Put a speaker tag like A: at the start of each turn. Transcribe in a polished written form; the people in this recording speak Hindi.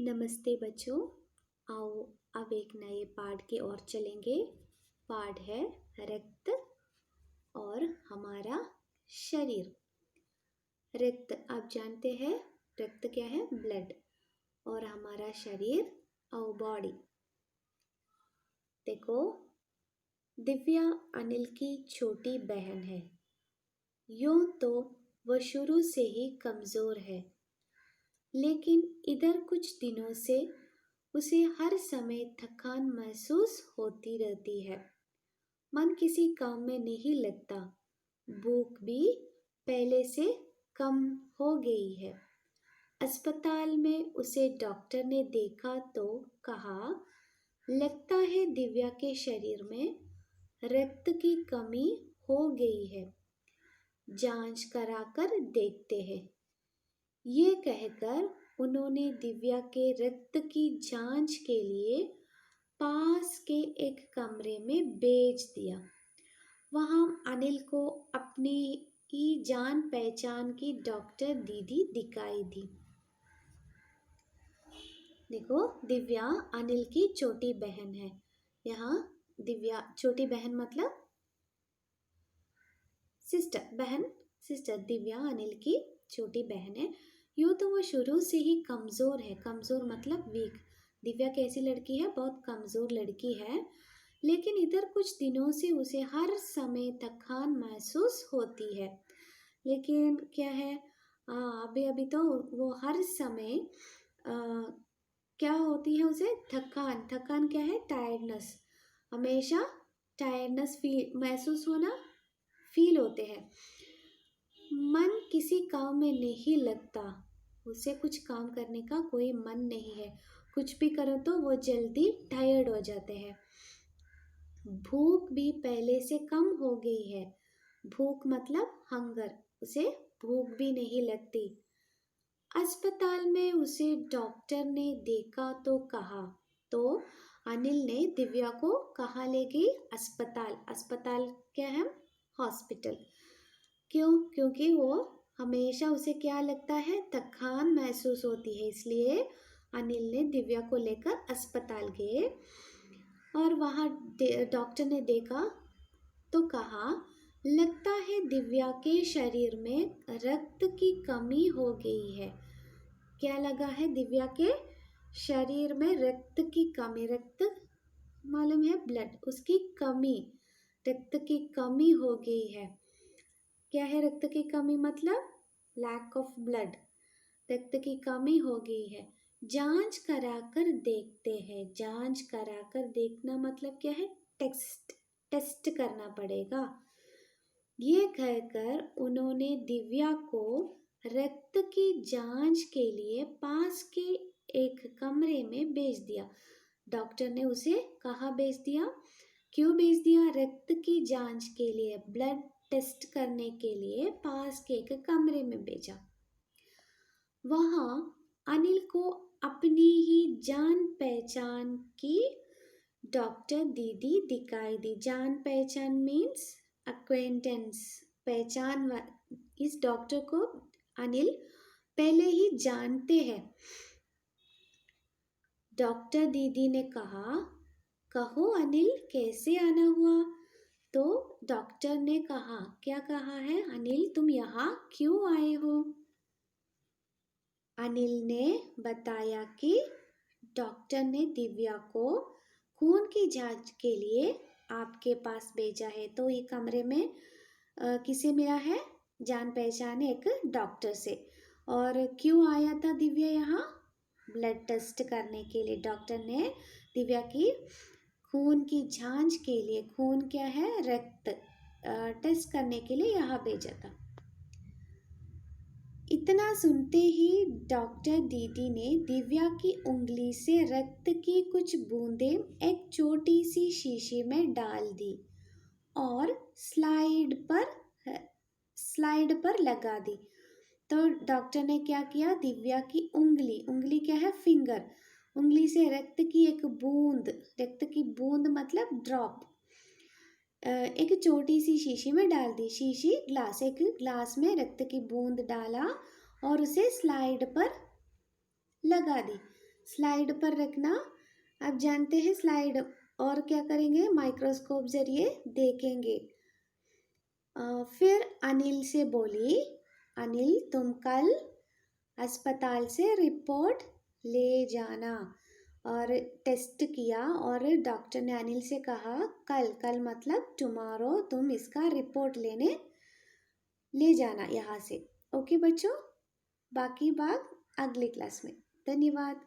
A: नमस्ते बच्चों। आओ अब एक नए पाठ की ओर चलेंगे। पाठ है रक्त और हमारा शरीर। रक्त आप जानते हैं, रक्त क्या है? ब्लड। और हमारा शरीर और बॉडी। देखो, दिव्या अनिल की छोटी बहन है। यूं तो वो शुरू से ही कमजोर है, लेकिन इधर कुछ दिनों से उसे हर समय थकान महसूस होती रहती है। मन किसी काम में नहीं लगता। भूख भी पहले से कम हो गई है। अस्पताल में उसे डॉक्टर ने देखा तो कहा, लगता है दिव्या के शरीर में रक्त की कमी हो गई है। जांच कराकर देखते हैं। ये कहकर उन्होंने दिव्या के रक्त की जांच के लिए पास के एक कमरे में भेज दिया। वहां अनिल को अपनी ही जान पहचान की डॉक्टर दीदी दिखाई दी। देखो, दिव्या अनिल की छोटी बहन है। यहाँ दिव्या छोटी बहन मतलब सिस्टर, बहन सिस्टर। दिव्या अनिल की छोटी बहन है। यूँ तो वो शुरू से ही कमज़ोर है। कमज़ोर मतलब वीक। दिव्या कैसी लड़की है? बहुत कमज़ोर लड़की है। लेकिन इधर कुछ दिनों से उसे हर समय थकान महसूस होती है। लेकिन क्या है, अभी अभी तो वो हर समय क्या होती है उसे? थकान। थकान क्या है? टायर्डनेस। हमेशा टायर्डनेस महसूस होना फील होते हैं। मन किसी काम में नहीं लगता। उसे कुछ काम करने का कोई मन नहीं है। कुछ भी करो तो वो जल्दी टायर्ड हो जाते हैं। भूख भी पहले से कम हो गई है। भूख मतलब हंगर। उसे भूख भी नहीं लगती। अस्पताल में उसे डॉक्टर ने देखा तो कहा, तो अनिल ने दिव्या को कहाँ ले गई? अस्पताल। अस्पताल क्या है? हॉस्पिटल। क्यों? क्योंकि वो हमेशा उसे क्या लगता है? थकान महसूस होती है। इसलिए अनिल ने दिव्या को लेकर अस्पताल गए और वहाँ डॉक्टर ने देखा तो कहा, लगता है दिव्या के शरीर में रक्त की कमी हो गई है। क्या लगा है? दिव्या के शरीर में रक्त की कमी। रक्त मालूम है? ब्लड। उसकी कमी, रक्त की कमी हो गई है। क्या है रक्त की कमी? मतलब लैक ऑफ ब्लड। रक्त की कमी हो गई है। जांच कराकर देखते हैं। जांच कराकर देखना मतलब क्या है? टेस्ट करना पड़ेगा। ये कहकर उन्होंने दिव्या को रक्त की जांच के लिए पास के एक कमरे में भेज दिया। डॉक्टर ने उसे कहाँ भेज दिया? क्यों भेज दिया? रक्त की जांच के लिए, ब्लड टेस्ट करने के लिए पास के एक कमरे में भेजा। वहाँ अनिल को अपनी ही जान पहचान की डॉक्टर दीदी दिखाई दी। जान पहचान मीन्स अक्वेंटेंस। पहचान इस डॉक्टर को अनिल पहले ही जानते हैं। डॉक्टर दीदी ने कहा, कहो अनिल, कैसे आना हुआ? तो डॉक्टर ने कहा, क्या कहा है? अनिल, तुम यहाँ क्यों आए हो? अनिल ने बताया कि डॉक्टर ने दिव्या को खून की जांच के लिए आपके पास भेजा है। तो ये कमरे में किसे मिला है? जान पहचान एक डॉक्टर से। और क्यों आया था दिव्या यहाँ? ब्लड टेस्ट करने के लिए। डॉक्टर ने दिव्या की खून की जांच के लिए, खून क्या है? रक्त, टेस्ट करने के लिए यहाँ भेजा था। इतना सुनते ही डॉक्टर दीदी ने दिव्या की उंगली से रक्त की कुछ बूंदें एक छोटी सी शीशी में डाल दी और स्लाइड पर लगा दी। तो डॉक्टर ने क्या किया? दिव्या की उंगली क्या है? फिंगर। उंगली से रक्त की एक बूंद, रक्त की बूंद मतलब ड्रॉप, एक छोटी सी शीशी में डाल दी। शीशी ग्लास, एक ग्लास में रक्त की बूंद डाला और उसे स्लाइड पर लगा दी। स्लाइड पर रखना। आप जानते हैं स्लाइड, और क्या करेंगे, माइक्रोस्कोप जरिए देखेंगे। फिर अनिल से बोली, अनिल तुम कल अस्पताल से रिपोर्ट ले जाना। और टेस्ट किया और डॉक्टर ने अनिल से कहा कल, कल मतलब टुमारो, तुम इसका रिपोर्ट लेने ले जाना यहाँ से। ओके बच्चों, बाकी बात अगली क्लास में। धन्यवाद।